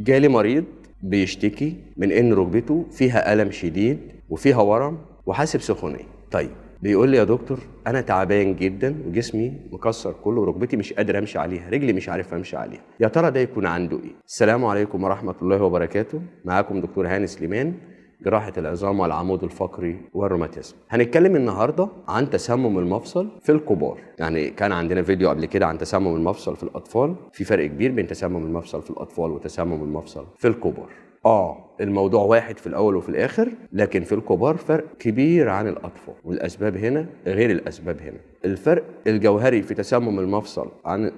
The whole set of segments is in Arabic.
جالي مريض بيشتكي من ان ركبته فيها ألم شديد وفيها ورم وحاسب سخونية. طيب بيقول لي يا دكتور انا تعبان جدا وجسمي مكسر كله وركبتي مش قادر امشي عليها، رجلي مش عارف امشي عليها، يا ترى ده يكون عنده ايه؟ السلام عليكم ورحمة الله وبركاته. معاكم دكتور هاني سليمان، جراحة العظام والعمود الفقري والروماتيزم. هنتكلم النهاردة عن تسمم المفصل في الكبار. يعني كان عندنا فيديو قبل كده عن تسمم المفصل في الأطفال، في فرق كبير بين تسمم المفصل في الأطفال وتسمم المفصل في الكبار. الموضوع واحد في الأول وفي الآخر، لكن في الكبار فرق كبير عن الأطفال، والأسباب هنا غير الأسباب هنا. الفرق الجوهري في تسمم المفصل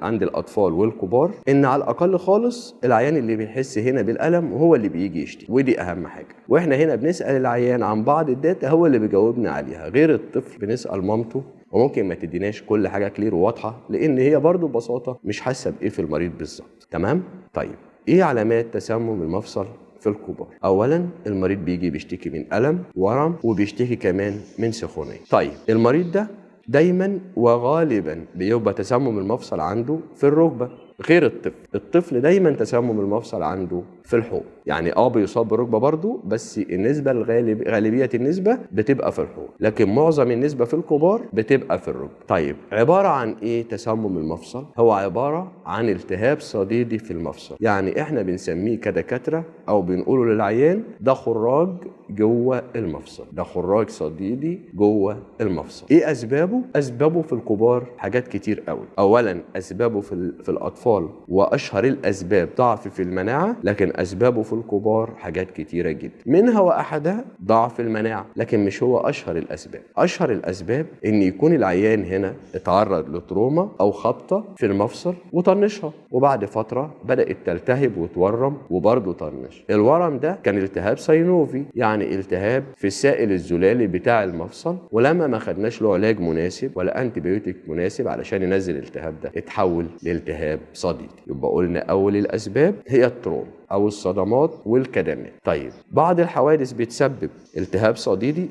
عند الأطفال والكبار إن على الأقل خالص العيان اللي بيحس هنا بالألم هو اللي بيجي يشتكي، ودي أهم حاجة. وإحنا هنا بنسأل العيان عن بعض الداتا هو اللي بيجاوبنا عليها، غير الطفل بنسأل مامته وممكن ما تديناش كل حاجة كلير وواضحة لأن هي برضو ببساطة مش حاسة بإيه في المريض بالظبط. تمام؟ طيب إيه علامات تسمم المفصل في الكبار؟ اولا المريض بيجي بيشتكي من الم ورم وبيشتكي كمان من سخونيه. طيب المريض ده دايما وغالبا بيبقى تسمم المفصل عنده في الركبه، غير الطفل دايما تسمم المفصل عنده في الحوض. يعني بيصاب بالركبه برضه، بس النسبه غالبيه النسبه بتبقى في الحوض، لكن معظم النسبه في الكبار بتبقى في الركبه. طيب عباره عن ايه تسمم المفصل؟ هو عباره عن التهاب صديدي في المفصل. يعني احنا بنسميه كدكاتره او بنقوله للعيان ده خراج جوه المفصل، ده خراج صديدي جوه المفصل. ايه اسبابه؟ اسبابه في الكبار حاجات كتير قوي. اولا اسبابه في الاطفال واشهر الاسباب ضعف في المناعه، لكن اسبابه في الكبار حاجات كتيره جدا، منها واحدها ضعف المناعه، لكن مش هو اشهر الاسباب. اشهر الاسباب ان يكون العيان هنا اتعرض لتروما او خبطه في المفصل وطنشها، وبعد فتره بدات تلتهب وتورم وبرضه طنش. الورم ده كان التهاب سينوفي، يعني التهاب في السائل الزلالي بتاع المفصل، ولما ما خدناش له علاج مناسب ولا انتيبيوتيك مناسب علشان ينزل الالتهاب ده اتحول لالتهاب صديدي. يبقى قلنا اول الاسباب هي التروما او الصدمات والكدمات. طيب بعض الحوادث بتسبب التهاب صديدي.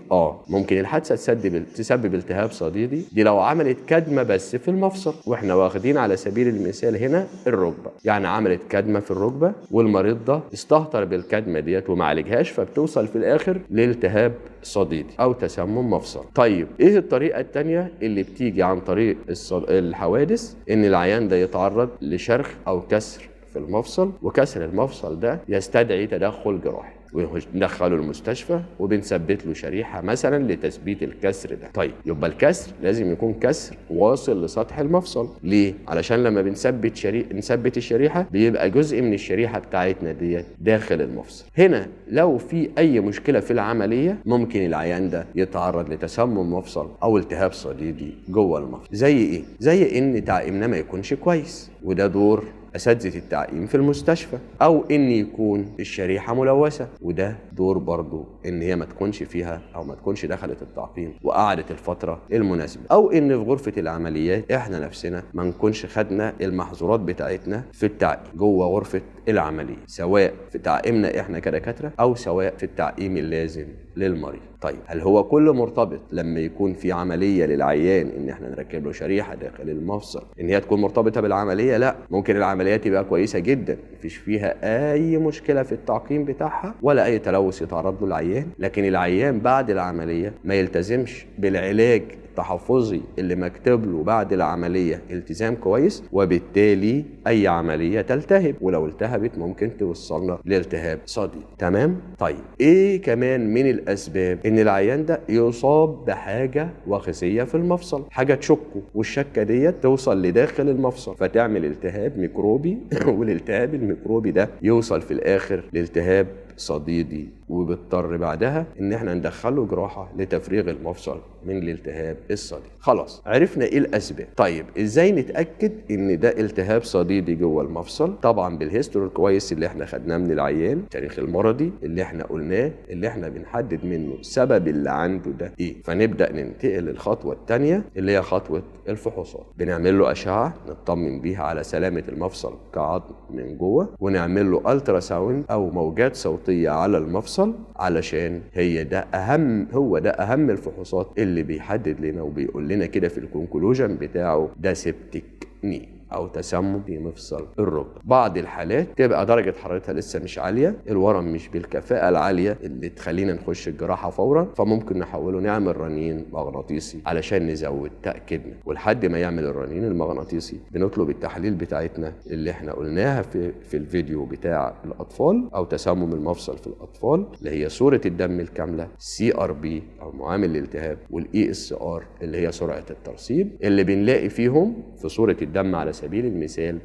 ممكن الحادثه تسبب التهاب صديدي دي لو عملت كدمه بس في المفصل، واحنا واخدين على سبيل المثال هنا الركبه. يعني عملت كدمه في الركبه والمريض ده استهتر بالكدمه ديت وما عالجهاش، فبتوصل في الاخر لالتهاب صديدي او تسمم مفصل. طيب ايه الطريقه الثانيه اللي بتيجي عن طريق الحوادث؟ ان العيان ده يتعرض لشرخ او كسر في المفصل، وكسر المفصل ده يستدعي تدخل جراحي وندخله المستشفى وبنثبت له شريحه مثلا لتثبيت الكسر ده. طيب يبقى الكسر لازم يكون كسر واصل لسطح المفصل. ليه؟ علشان لما نثبت الشريحه بيبقى جزء من الشريحه بتاعتنا ديت داخل المفصل. هنا لو في اي مشكله في العمليه ممكن العيان ده يتعرض لتسمم مفصل او التهاب صديدي جوه المفصل. زي ايه؟ زي ان تعقيمنا ما يكونش كويس، وده دور أساتذة التعقيم في المستشفى، أو إن يكون الشريحة ملوثة، وده دور برضو إن هي ما تكونش فيها أو ما تكونش دخلت التعقيم وقعدت الفترة المناسبة، أو إن في غرفة العمليات إحنا نفسنا ما نكونش خدنا المحظورات بتاعتنا في التعقيم جوه غرفة العملية، سواء في تعقيمنا إحنا كدكاترة أو سواء في التعقيم اللازم للمريض. طيب هل هو كل مرتبط لما يكون في عملية للعيان إن إحنا نركب له شريحة داخل المفصل إن هي تكون مرتبطة بالعملية؟ لا، ممكن العملية تبقى كويسة جدا مفيش فيها أي مشكلة في التعقيم بتاعها ولا أي تلوث يتعرض له العيان، لكن العيان بعد العملية ما يلتزمش بالعلاج التحفظي اللي مكتوب له بعد العملية التزام كويس، وبالتالي أي عملية تلتهب، ولو التهبت ممكن توصلنا لالتهاب صديدي. تمام؟ طيب إيه كمان من الأسباب إن العيان ده يصاب بحاجة وخزية في المفصل، حاجة تشكه، والشكة ديت توصل لداخل المفصل فتعمل التهاب ميكروبي والالتهاب الميكروبي ده يوصل في الآخر لالتهاب صديدي، وبيضطر بعدها ان احنا ندخله جراحه لتفريغ المفصل من الالتهاب الصديدي. خلاص عرفنا ايه الاسباب. طيب ازاي نتاكد ان ده التهاب صديدي جوه المفصل؟ طبعا بالهيستوري الكويس اللي احنا خدناه من العيان، التاريخ المرضي اللي احنا قلناه، اللي احنا بنحدد منه السبب اللي عنده ده ايه. فنبدا ننتقل للخطوه الثانيه اللي هي خطوه الفحوصات. بنعمل له اشعه نطمن بيها على سلامه المفصل كعظم من جوه، ونعمل له الترا ساوند او موجات صوتيه على المفصل، علشان هو ده اهم الفحوصات اللي بيحدد لنا وبيقول لنا كده في الكونكلوجن بتاعه ده سيبتيك ني او تسمم في مفصل الركبه. بعض الحالات تبقى درجه حرارتها لسه مش عاليه، الورم مش بالكفاءه العاليه اللي تخلينا نخش الجراحه فورا، فممكن نحوله نعمل رنين مغناطيسي علشان نزود تاكيدنا. ولحد ما يعمل الرنين المغناطيسي بنطلب التحاليل بتاعتنا اللي احنا قلناها في الفيديو بتاع الاطفال او تسمم المفصل في الاطفال، اللي هي صوره الدم الكامله، CRP او معامل الالتهاب، والESR اللي هي سرعه الترسيب، اللي بنلاقي فيهم في صوره الدم على سبيل المثال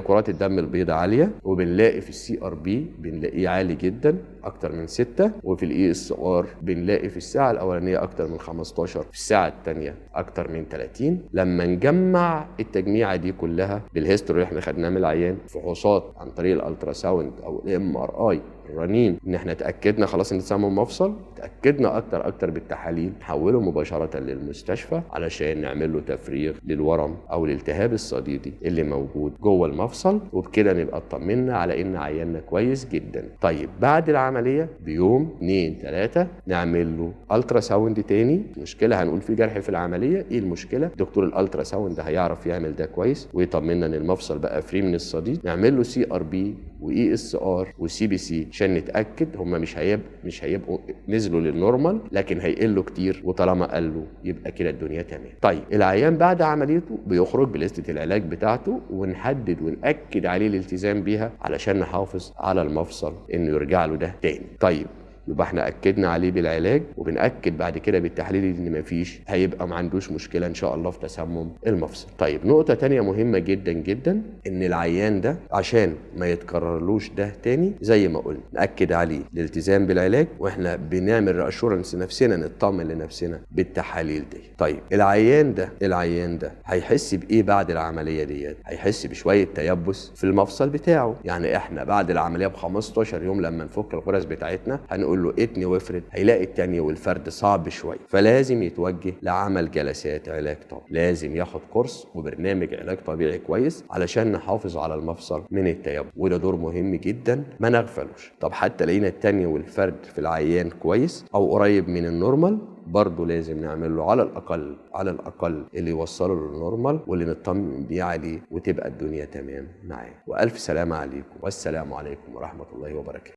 كرات الدم البيضاء عاليه، وبنلاقي في CRP بنلاقيه عالي جدا اكتر من 6، وفي الESR بنلاقي في الساعه الاولانيه اكتر من 15، في الساعه الثانيه اكتر من 30. لما نجمع التجميعه دي كلها بالهيستوري اللي احنا خدناه من العيان، فحوصات عن طريق الالتراساوند او الMRI، الرنين، ان احنا اتاكدنا خلاص ان تسمم مفصل، اتاكدنا اكتر بالتحاليل، نحوله مباشره للمستشفى علشان نعمل له تفريغ للورم او الالتهاب الصديدي اللي موجود جوه المفصل، وبكده نبقى اطمنا على ان عياننا كويس جدا. طيب بعد العمليه بيوم 2-3 نعمل له التراساوند تاني. مشكله هنقول في جرح في العمليه، ايه المشكله؟ دكتور الالتراساوند هيعرف يعمل ده كويس ويطمنا ان المفصل بقى فري من الصديد. نعمل له CRP وESR وCBC عشان نتاكد هم مش هيبقوا نزلوا للنورمال، لكن هيقلوا كتير، وطالما قلوا يبقى كده الدنيا تمام. طيب العيان بعد عمليته بيخرج بليستة العلاج بتاعته، ونحدد ونأكد عليه الالتزام بيها علشان نحافظ على المفصل انه يرجع له ده تاني. طيب يبقى احنا اكدنا عليه بالعلاج، وبنأكد بعد كده بالتحليل ان مفيش، هيبقى ما عندوش مشكله ان شاء الله في تسمم المفصل. طيب نقطه تانية مهمه جدا جدا، ان العيان ده عشان ما يتكررلوش ده تاني زي ما قلنا نأكد عليه الالتزام بالعلاج، واحنا بنعمل ريأشورنس نفسنا، نطمن لنفسنا بالتحاليل دي. طيب العيان ده هيحس بايه بعد العمليه ديت؟ هيحس بشويه تيبس في المفصل بتاعه. يعني احنا بعد العمليه ب15 يوم لما نفك الغرز بتاعتنا هنقول له اتني وافرد، هيلاقي التانية والفرد صعب شويه، فلازم يتوجه لعمل جلسات علاج طبيعي، لازم ياخد كورس وبرنامج علاج طبيعي كويس علشان نحافظ على المفصل من التيبس، وده دور مهم جدا ما نغفلوش. طب حتى لقينا التانية والفرد في العيان كويس او قريب من النورمال، برضه لازم نعمل له على الاقل اللي يوصله للنورمال واللي نطمن بيه عليه، وتبقى الدنيا تمام معاه. والف سلامه عليكم، والسلام عليكم ورحمه الله وبركاته.